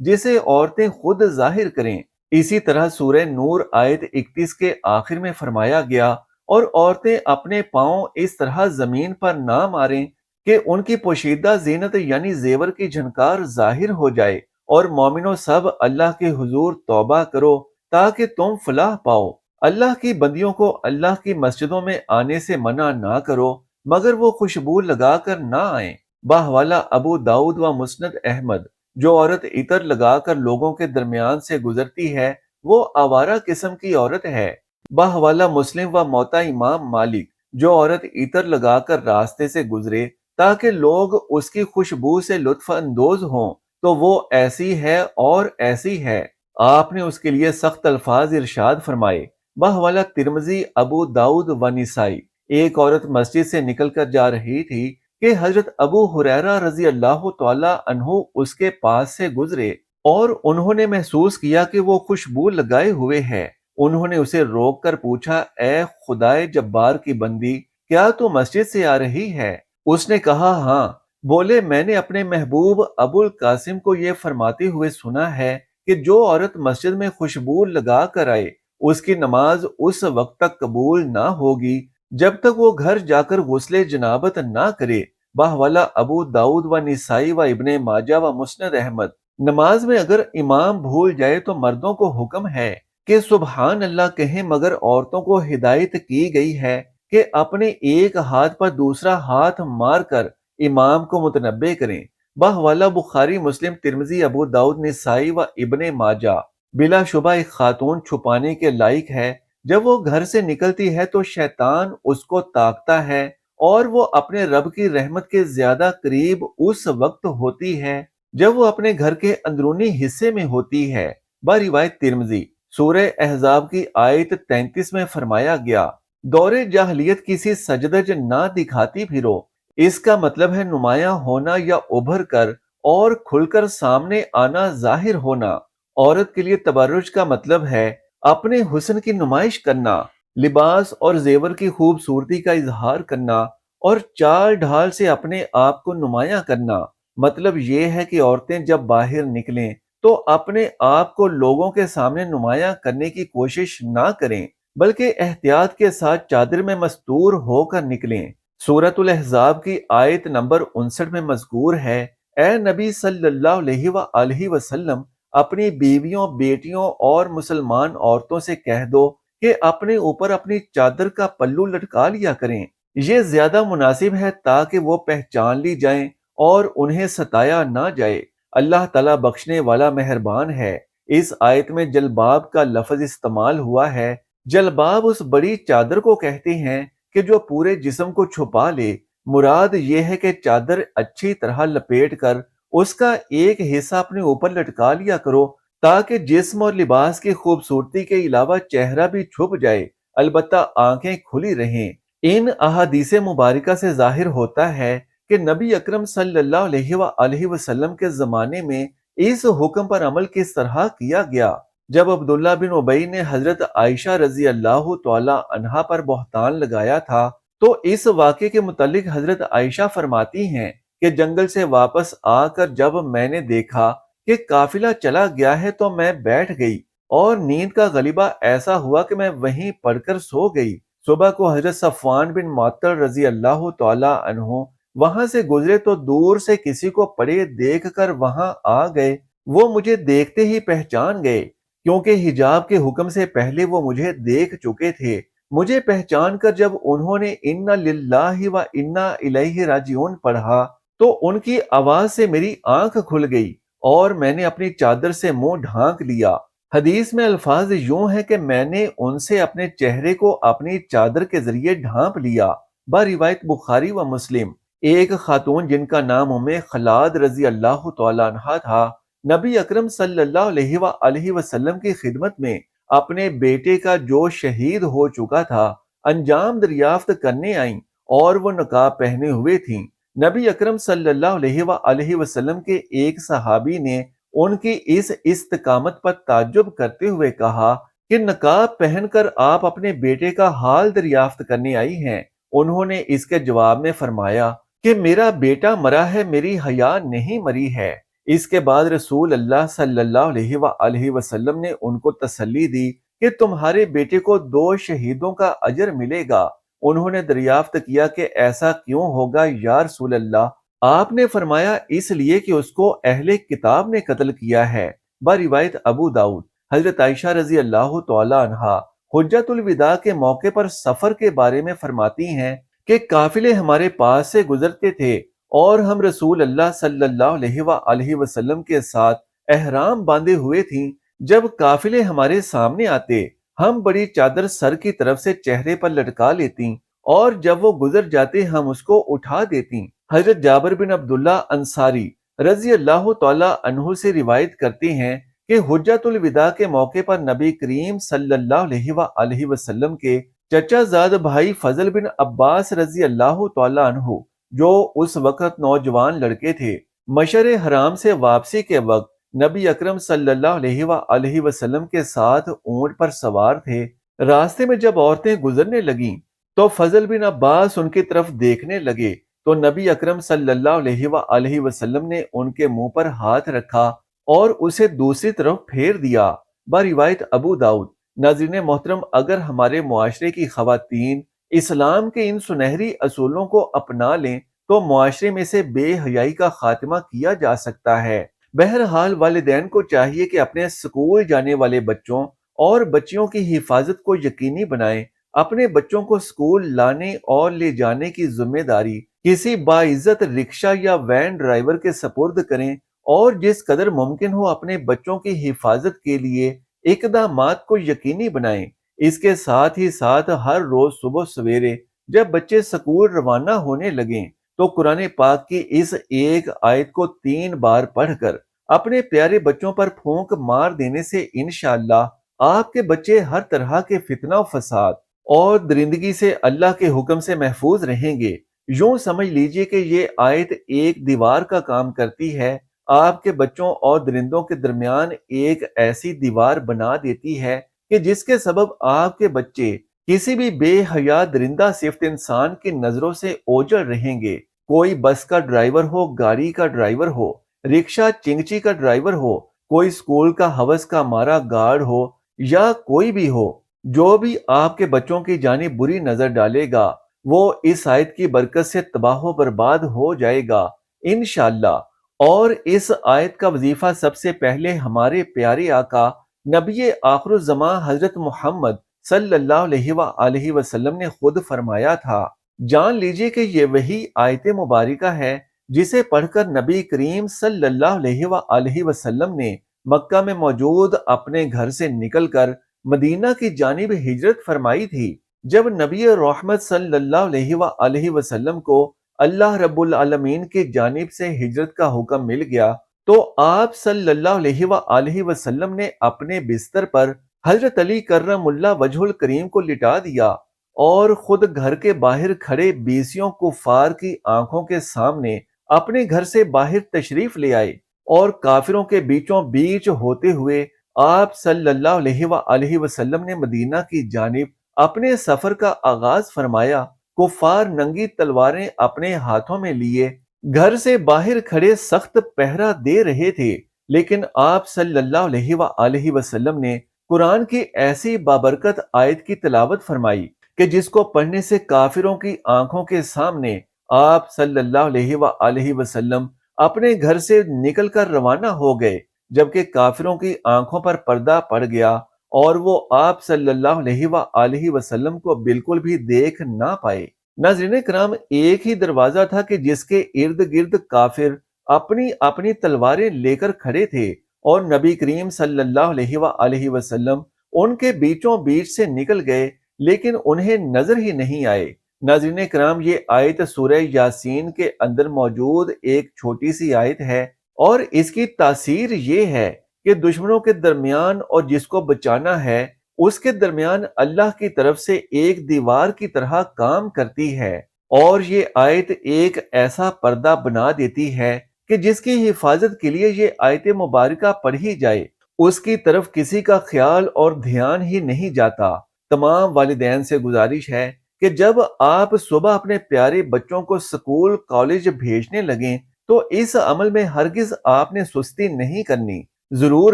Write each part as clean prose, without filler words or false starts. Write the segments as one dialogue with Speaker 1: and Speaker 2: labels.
Speaker 1: جسے عورتیں خود ظاہر کریں۔ اسی طرح سورہ نور آیت 31 کے آخر میں فرمایا گیا، اور عورتیں اپنے پاؤں اس طرح زمین پر نہ ماریں کہ ان کی پوشیدہ زینت یعنی زیور کی جھنکار ظاہر ہو جائے، اور مومنوں سب اللہ کے حضور توبہ کرو تاکہ تم فلاح پاؤ۔ اللہ کی بندیوں کو اللہ کی مسجدوں میں آنے سے منع نہ کرو مگر وہ خوشبو لگا کر نہ آئیں۔ باہوالا ابو داؤد و مسند احمد، جو عورت عطر لگا کر لوگوں کے درمیان سے گزرتی ہے وہ آوارہ قسم کی عورت ہے۔ باہوالا مسلم و موطا امام مالک، جو عورت عطر لگا کر راستے سے گزرے تاکہ لوگ اس کی خوشبو سے لطف اندوز ہوں تو وہ ایسی ہے اور ایسی ہے۔ آپ نے اس کے لیے سخت الفاظ ارشاد فرمائے۔ باہوالا ترمذی، ابو داؤد و نسائی۔ ایک عورت مسجد سے نکل کر جا رہی تھی کہ حضرت ابو ہریرہ رضی اللہ تعالی عنہ اس کے پاس سے گزرے، اور انہوں نے محسوس کیا کہ وہ خوشبو لگائے ہوئے ہے۔ انہوں نے اسے روک کر پوچھا، اے خدائے جبار کی بندی، کیا تو مسجد سے آ رہی ہے؟ اس نے کہا ہاں۔ بولے، میں نے اپنے محبوب ابو القاسم کو یہ فرماتے ہوئے سنا ہے کہ جو عورت مسجد میں خوشبو لگا کر آئے اس کی نماز اس وقت تک قبول نہ ہوگی جب تک وہ گھر جا کر غسل جنابت نہ کرے۔ باہوالا ابو داؤد و نسائی و ابن ماجہ و مسند احمد۔ نماز میں اگر امام بھول جائے تو مردوں کو حکم ہے کہ سبحان اللہ کہیں، مگر عورتوں کو ہدایت کی گئی ہے کہ اپنے ایک ہاتھ پر دوسرا ہاتھ مار کر امام کو متنبہ کریں۔ باہوالا بخاری، مسلم، ترمذی، ابو داؤد، نسائی و ابن ماجہ۔ بلا شبہ ایک خاتون چھپانے کے لائق ہے۔ جب وہ گھر سے نکلتی ہے تو شیطان اس کو تاکتا ہے، اور وہ اپنے رب کی رحمت کے زیادہ قریب اس وقت ہوتی ہے جب وہ اپنے گھر کے اندرونی حصے میں ہوتی ہے۔ روایت ترمذی۔ سورہ احزاب کی آیت 33 میں فرمایا گیا، دور جاہلیت کسی سجدج نہ دکھاتی پھرو۔ اس کا مطلب ہے نمایاں ہونا یا ابھر کر اور کھل کر سامنے آنا، ظاہر ہونا۔ عورت کے لیے تبرج کا مطلب ہے اپنے حسن کی نمائش کرنا، لباس اور زیور کی خوبصورتی کا اظہار کرنا، اور چال ڈھال سے اپنے آپ کو نمایاں کرنا۔ مطلب یہ ہے کہ عورتیں جب باہر نکلیں تو اپنے آپ کو لوگوں کے سامنے نمایاں کرنے کی کوشش نہ کریں، بلکہ احتیاط کے ساتھ چادر میں مستور ہو کر نکلیں۔ سورۃ الاحزاب کی آیت نمبر 59 میں مذکور ہے، اے نبی صلی اللہ علیہ وآلہ وسلم، اپنی بیویوں، بیٹیوں اور مسلمان عورتوں سے کہہ دو کہ اپنے اوپر اپنی چادر کا پلو لٹکا لیا کریں۔ یہ زیادہ مناسب ہے تاکہ وہ پہچان لی جائیں اور انہیں ستایا نہ جائے۔ اللہ تعالیٰ بخشنے والا مہربان ہے۔ اس آیت میں جلباب کا لفظ استعمال ہوا ہے۔ جلباب اس بڑی چادر کو کہتے ہیں کہ جو پورے جسم کو چھپا لے۔ مراد یہ ہے کہ چادر اچھی طرح لپیٹ کر اس کا ایک حصہ اپنے اوپر لٹکا لیا کرو تاکہ جسم اور لباس کی خوبصورتی کے علاوہ چہرہ بھی چھپ جائے، البتہ آنکھیں کھلی رہیں۔ ان احادیث مبارکہ سے ظاہر ہوتا ہے کہ نبی اکرم صلی اللہ علیہ وآلہ وسلم کے زمانے میں اس حکم پر عمل کس طرح کیا گیا۔ جب عبداللہ بن ابی نے حضرت عائشہ رضی اللہ تعالی عنہا پر بہتان لگایا تھا تو اس واقعے کے متعلق حضرت عائشہ فرماتی ہیں کہ جنگل سے واپس آ کر جب میں نے دیکھا کہ قافلہ چلا گیا ہے تو میں بیٹھ گئی، اور نیند کا غلبہ ایسا ہوا کہ میں وہیں پڑھ کر سو گئی۔ صبح کو حضرت صفوان بن معطل رضی اللہ تعالی عنہ وہاں سے گزرے تو دور سے کسی کو پڑے دیکھ کر وہاں آ گئے۔ وہ مجھے دیکھتے ہی پہچان گئے، کیونکہ حجاب کے حکم سے پہلے وہ مجھے دیکھ چکے تھے۔ مجھے پہچان کر جب انہوں نے انا للہ و انا الیہ راجعون پڑھا تو ان کی آواز سے میری آنکھ کھل گئی اور میں نے اپنی چادر سے منہ ڈھانک لیا۔ حدیث میں الفاظ یوں ہے کہ میں نے ان سے اپنے چہرے کو اپنی چادر کے ذریعے ڈھانپ لیا۔ روایت بخاری و مسلم۔ ایک خاتون جن کا نام ام خلاد رضی اللہ تعالی عنہا تھا، نبی اکرم صلی اللہ علیہ وآلہ وسلم کی خدمت میں اپنے بیٹے کا جو شہید ہو چکا تھا انجام دریافت کرنے آئیں، اور وہ نقاب پہنے ہوئے تھیں۔ نبی اکرم صلی اللہ علیہ وآلہ وسلم کے ایک صحابی نے ان کی اس استقامت پر تعجب کرتے ہوئے کہا کہ نقاب پہن کر آپ اپنے بیٹے کا حال دریافت کرنے آئی ہیں۔ انہوں نے اس کے جواب میں فرمایا کہ میرا بیٹا مرا ہے، میری حیا نہیں مری ہے۔ اس کے بعد رسول اللہ صلی اللہ علیہ وآلہ وسلم نے ان کو تسلی دی کہ تمہارے بیٹے کو 2 شہیدوں کا اجر ملے گا۔ انہوں نے دریافت کیا کہ ایسا کیوں ہوگا یا رسول اللہ؟ آپ نے فرمایا اس لیے کہ اس کو اہل کتاب نے قتل کیا ہے۔ بروایت ابو داؤد۔ حضرت عائشہ رضی اللہ تعالی عنہا حجت الوداع کے موقع پر سفر کے بارے میں فرماتی ہیں کہ قافلے ہمارے پاس سے گزرتے تھے اور ہم رسول اللہ صلی اللہ علیہ وآلہ وسلم کے ساتھ احرام باندھے ہوئے تھیں۔ جب قافلے ہمارے سامنے آتے، ہم بڑی چادر سر کی طرف سے چہرے پر لٹکا لیتی اور جب وہ گزر جاتے ہم اس کو اٹھا دیتی۔ حضرت جابر بن عبداللہ انصاری رضی اللہ تعالی عنہ سے روایت کرتے ہیں کہ حجت الوداع کے موقع پر نبی کریم صلی اللہ علیہ وآلہ وسلم کے چچا زاد بھائی فضل بن عباس رضی اللہ تعالی عنہ، جو اس وقت نوجوان لڑکے تھے، مشعر حرام سے واپسی کے وقت نبی اکرم صلی اللہ علیہ وآلہ وسلم کے ساتھ اونٹ پر سوار تھے۔ راستے میں جب عورتیں گزرنے لگیں تو فضل بن عباس ان کی طرف دیکھنے لگے تو نبی اکرم صلی اللہ علیہ وآلہ وسلم نے ان کے منہ پر ہاتھ رکھا اور اسے دوسری طرف پھیر دیا۔ بروایت ابو داؤد۔ ناظرین محترم، اگر ہمارے معاشرے کی خواتین اسلام کے ان سنہری اصولوں کو اپنا لیں تو معاشرے میں سے بے حیائی کا خاتمہ کیا جا سکتا ہے۔ بہرحال والدین کو چاہیے کہ اپنے اسکول جانے والے بچوں اور بچیوں کی حفاظت کو یقینی بنائیں۔ اپنے بچوں کو اسکول لانے اور لے جانے کی ذمہ داری کسی باعزت رکشہ یا وین ڈرائیور کے سپرد کریں اور جس قدر ممکن ہو اپنے بچوں کی حفاظت کے لیے اقدامات کو یقینی بنائیں۔ اس کے ساتھ ہی ساتھ ہر روز صبح سویرے جب بچے اسکول روانہ ہونے لگیں تو قرآن پاک کی اس ایک آیت کو 3 بار پڑھ کر اپنے پیارے بچوں پر پھونک مار دینے سے انشاءاللہ آپ کے بچے ہر طرح کے فتنہ و فساد اور درندگی سے اللہ کے حکم سے محفوظ رہیں گے۔ یوں سمجھ لیجئے کہ یہ آیت ایک دیوار کا کام کرتی ہے، آپ کے بچوں اور درندوں کے درمیان ایک ایسی دیوار بنا دیتی ہے کہ جس کے سبب آپ کے بچے کسی بھی بے حیا درندہ صفت انسان کی نظروں سے اوجھل رہیں گے۔ کوئی بس کا ڈرائیور ہو، گاڑی کا ڈرائیور ہو، رکشہ چنگچی کا ڈرائیور ہو، کوئی اسکول کا ہوس کا مارا گارڈ ہو یا کوئی بھی ہو، جو بھی آپ کے بچوں کی جانب بری نظر ڈالے گا وہ اس آیت کی برکت سے تباہ و برباد ہو جائے گا انشاءاللہ۔ اور اس آیت کا وظیفہ سب سے پہلے ہمارے پیارے آقا نبی آخر الزماں حضرت محمد صلی اللہ علیہ وآلہ وسلم نے خود فرمایا تھا۔ جان لیجئے کہ یہ وہی آیت مبارکہ ہے جسے پڑھ کر نبی کریم صلی اللہ علیہ وآلہ وسلم نے مکہ میں موجود اپنے گھر سے نکل کر مدینہ کی جانب ہجرت فرمائی تھی۔ جب نبی رحمت صلی اللہ علیہ وآلہ وسلم کو اللہ رب العالمین کی جانب سے ہجرت کا حکم مل گیا تو آپ صلی اللہ علیہ وآلہ وسلم نے اپنے بستر پر حضرت علی کرم اللہ وجہ الکریم کو لٹا دیا اور خود گھر کے باہر کھڑے بیسیوں کفار کی آنکھوں کے سامنے اپنے گھر سے باہر تشریف لے آئے اور کافروں کے بیچوں بیچ ہوتے ہوئے آپ صلی اللہ علیہ وآلہ وسلم نے مدینہ کی جانب اپنے سفر کا آغاز فرمایا۔ کفار ننگی تلواریں اپنے ہاتھوں میں لیے گھر سے باہر کھڑے سخت پہرا دے رہے تھے، لیکن آپ صلی اللہ علیہ وآلہ وسلم نے قرآن کی ایسی بابرکت آیت کی تلاوت فرمائی کہ جس کو پڑھنے سے کافروں کی آنکھوں کے سامنے آپ صلی اللہ علیہ وآلہ وسلم اپنے گھر سے نکل کر روانہ ہو گئے، جبکہ کافروں کی آنکھوں پر پردہ پڑ گیا اور وہ آپ صلی اللہ علیہ وآلہ وسلم کو بالکل بھی دیکھ نہ پائے۔ ناظرین کرام، ایک ہی دروازہ تھا کہ جس کے ارد گرد کافر اپنی اپنی تلواریں لے کر کھڑے تھے اور نبی کریم صلی اللہ علیہ وآلہ وسلم ان کے بیچوں بیچ سے نکل گئے لیکن انہیں نظر ہی نہیں آئے۔ ناظرین کرام، یہ آیت سورہ یاسین کے اندر موجود ایک چھوٹی سی آیت ہے اور اس کی تاثیر یہ ہے کہ دشمنوں کے درمیان اور جس کو بچانا ہے اس کے درمیان اللہ کی طرف سے ایک دیوار کی طرح کام کرتی ہے، اور یہ آیت ایک ایسا پردہ بنا دیتی ہے کہ جس کی حفاظت کے لیے یہ آیت مبارکہ پڑھی جائے اس کی طرف کسی کا خیال اور دھیان ہی نہیں جاتا۔ تمام والدین سے گزارش ہے کہ جب آپ صبح اپنے پیارے بچوں کو سکول کالج بھیجنے لگیں تو اس عمل میں ہرگز آپ نے سستی نہیں کرنی۔ ضرور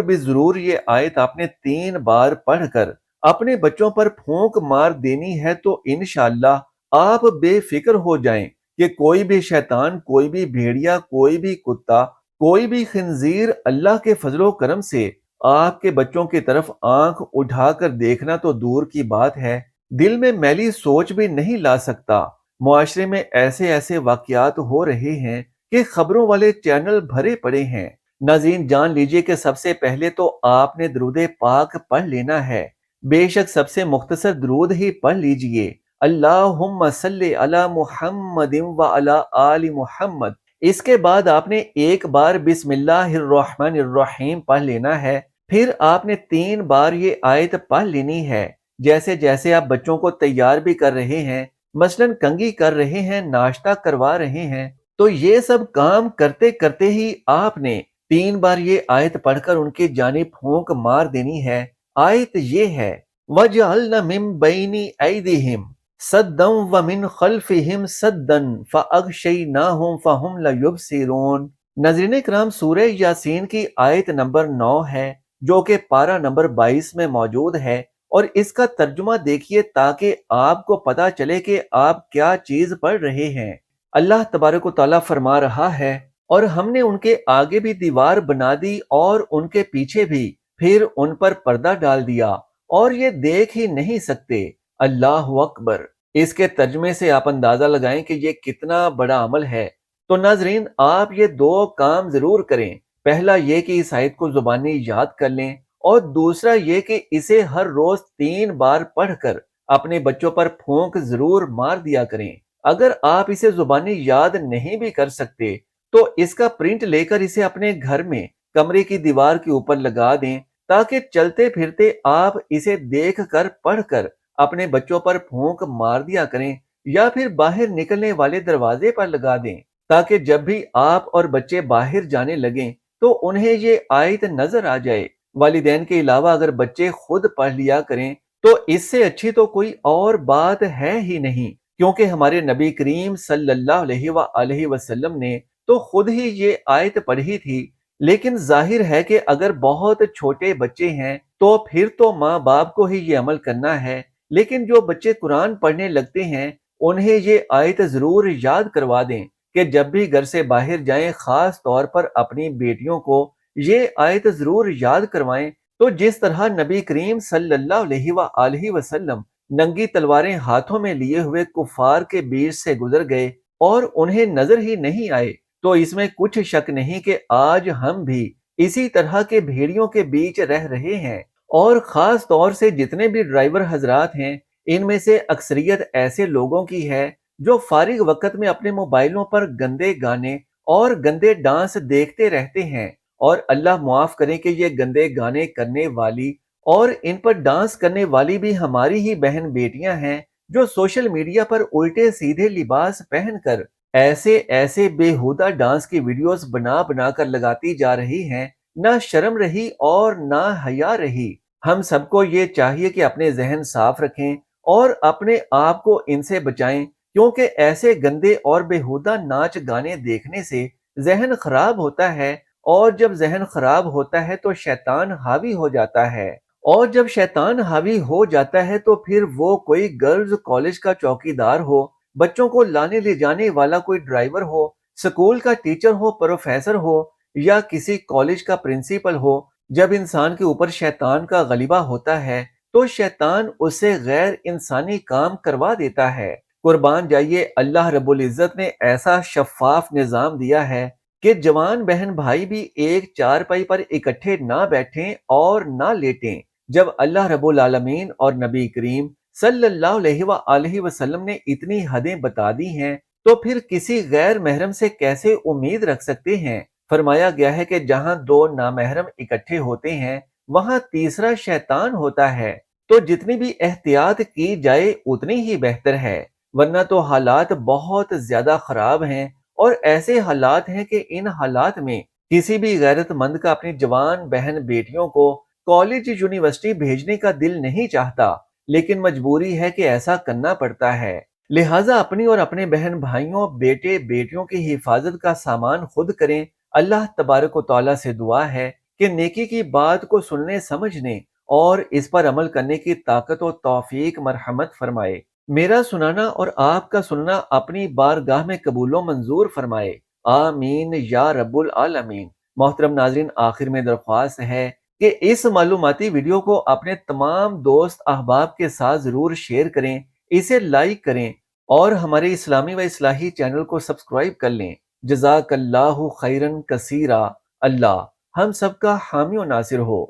Speaker 1: بھی ضرور یہ آیت آپ نے 3 بار پڑھ کر اپنے بچوں پر پھونک مار دینی ہے، تو انشاءاللہ آپ بے فکر ہو جائیں کہ کوئی بھی شیطان، کوئی بھی بھیڑیا، کوئی بھی کتا، کوئی بھی خنزیر اللہ کے فضل و کرم سے آپ کے بچوں کی طرف آنکھ اٹھا کر دیکھنا تو دور کی بات ہے، دل میں میلی سوچ بھی نہیں لا سکتا۔ معاشرے میں ایسے ایسے واقعات ہو رہے ہیں کہ خبروں والے چینل بھرے پڑے ہیں۔ ناظرین، جان لیجئے کہ سب سے پہلے تو آپ نے درود پاک پڑھ لینا ہے۔ بے شک سب سے مختصر درود ہی پڑھ لیجئے، اللہم صلی علی محمد وعلی آل محمد۔ اس کے بعد آپ نے ایک بار بسم اللہ الرحمن الرحیم پڑھ لینا ہے، پھر آپ نے 3 بار یہ آیت پڑھ لینی ہے۔ جیسے جیسے آپ بچوں کو تیار بھی کر رہے ہیں، مثلاً کنگھی کر رہے ہیں، ناشتہ کروا رہے ہیں، تو یہ سب کام کرتے کرتے ہی آپ نے 3 بار یہ آیت پڑھ کر ان کی جانب پھونک مار دینی ہے۔ آیت یہ ہے، وَجَعَلْنَ مِن بَيْنِ أَيْدِيهِمْ سَدًّا وَمِن خَلْفِهِمْ سَدًّا فَأَغْشَيْنَاهُمْ فَهُمْ لَا يُبْصِرُونَ۔ ناظرین کرام، سورہ یاسین کی آیت نمبر 9 ہے، جو کہ پارہ نمبر 22 میں موجود ہے، اور اس کا ترجمہ دیکھیے تاکہ آپ کو پتا چلے کہ آپ کیا چیز پڑھ رہے ہیں۔ اللہ تبارک و تعالیٰ فرما رہا ہے، اور ہم نے ان کے آگے بھی دیوار بنا دی اور ان کے پیچھے بھی، پھر ان پر پردہ ڈال دیا اور یہ دیکھ ہی نہیں سکتے۔ اللہ اکبر۔ اس کے ترجمے سے آپ اندازہ لگائیں کہ یہ کتنا بڑا عمل ہے۔ تو ناظرین، آپ یہ 2 کام ضرور کریں۔ پہلا یہ کہ اس آیت کو زبانی یاد کر لیں، اور دوسرا یہ کہ اسے ہر روز 3 بار پڑھ کر اپنے بچوں پر پھونک ضرور مار دیا کریں۔ اگر آپ اسے زبانی یاد نہیں بھی کر سکتے تو اس کا پرنٹ لے کر اسے اپنے گھر میں کمرے کی دیوار کے اوپر لگا دیں، تاکہ چلتے پھرتے آپ اسے دیکھ کر پڑھ کر اپنے بچوں پر پھونک مار دیا کریں، یا پھر باہر نکلنے والے دروازے پر لگا دیں، تاکہ جب بھی آپ اور بچے باہر جانے لگیں تو انہیں یہ آیت نظر آ جائے۔ والدین کے علاوہ اگر بچے خود پڑھ لیا کریں تو اس سے اچھی تو کوئی اور بات ہے ہی نہیں، کیونکہ ہمارے نبی کریم صلی اللہ علیہ وآلہ وسلم نے تو خود ہی یہ آیت پڑھی تھی۔ لیکن ظاہر ہے کہ اگر بہت چھوٹے بچے ہیں تو پھر تو ماں باپ کو ہی یہ عمل کرنا ہے، لیکن جو بچے قرآن پڑھنے لگتے ہیں انہیں یہ آیت ضرور یاد کروا دیں کہ جب بھی گھر سے باہر جائیں، خاص طور پر اپنی بیٹیوں کو یہ آیت ضرور یاد کروائیں۔ تو جس طرح نبی کریم صلی اللہ علیہ وآلہ وسلم ننگی تلواریں ہاتھوں میں لیے ہوئے کفار کے بیچ سے گزر گئے اور انہیں نظر ہی نہیں آئے، تو اس میں کچھ شک نہیں کہ آج ہم بھی اسی طرح کے بھیڑیوں کے بیچ رہ رہے ہیں۔ اور خاص طور سے جتنے بھی ڈرائیور حضرات ہیں، ان میں سے اکثریت ایسے لوگوں کی ہے جو فارغ وقت میں اپنے موبائلوں پر گندے گانے اور گندے ڈانس دیکھتے رہتے ہیں، اور اللہ معاف کرے کہ یہ گندے گانے کرنے والی اور ان پر ڈانس کرنے والی بھی ہماری ہی بہن بیٹیاں ہیں، جو سوشل میڈیا پر الٹے سیدھے لباس پہن کر ایسے ایسے بےہودہ ڈانس کی ویڈیوز بنا بنا کر لگاتی جا رہی ہیں۔ نہ شرم رہی اور نہ حیا رہی۔ ہم سب کو یہ چاہیے کہ اپنے ذہن صاف رکھیں اور اپنے آپ کو ان سے بچائیں، کیونکہ ایسے گندے اور بےہودہ ناچ گانے دیکھنے سے ذہن خراب ہوتا ہے، اور جب ذہن خراب ہوتا ہے تو شیطان حاوی ہو جاتا ہے، اور جب شیطان حاوی ہو جاتا ہے تو پھر وہ کوئی گرلز کالج کا چوکیدار ہو، بچوں کو لانے لے جانے والا کوئی ڈرائیور ہو، سکول کا ٹیچر ہو، پروفیسر ہو، یا کسی کالج کا پرنسپل ہو، جب انسان کے اوپر شیطان کا غلبہ ہوتا ہے تو شیطان اسے غیر انسانی کام کروا دیتا ہے۔ قربان جائیے، اللہ رب العزت نے ایسا شفاف نظام دیا ہے کہ جوان بہن بھائی بھی ایک چارپائی پر اکٹھے نہ بیٹھیں اور نہ لیٹیں۔ جب اللہ رب العالمین اور نبی کریم صلی اللہ علیہ وآلہ وسلم نے اتنی حدیں بتا دی ہیں تو پھر کسی غیر محرم سے کیسے امید رکھ سکتے ہیں؟ فرمایا گیا ہے کہ جہاں 2 نامحرم اکٹھے ہوتے ہیں وہاں تیسرا شیطان ہوتا ہے، تو جتنی بھی احتیاط کی جائے اتنی ہی بہتر ہے، ورنہ تو حالات بہت زیادہ خراب ہیں، اور ایسے حالات ہیں کہ ان حالات میں کسی بھی غیرت مند کا اپنی جوان بہن بیٹیوں کو کالج یونیورسٹی بھیجنے کا دل نہیں چاہتا، لیکن مجبوری ہے کہ ایسا کرنا پڑتا ہے۔ لہٰذا اپنی اور اپنے بہن بھائیوں، بیٹے بیٹیوں کی حفاظت کا سامان خود کریں۔ اللہ تبارک و تعالیٰ سے دعا ہے کہ نیکی کی بات کو سننے سمجھنے اور اس پر عمل کرنے کی طاقت و توفیق مرحمت فرمائے۔ میرا سنانا اور آپ کا سننا اپنی بارگاہ میں قبول و منظور فرمائے۔ آمین یا رب العالمین۔ محترم ناظرین، آخر میں درخواست ہے کہ اس معلوماتی ویڈیو کو اپنے تمام دوست احباب کے ساتھ ضرور شیئر کریں، اسے لائک کریں اور ہمارے اسلامی و اصلاحی چینل کو سبسکرائب کر لیں۔ جزاک اللہ خیرن کثیرا۔ اللہ ہم سب کا حامی و ناصر ہو۔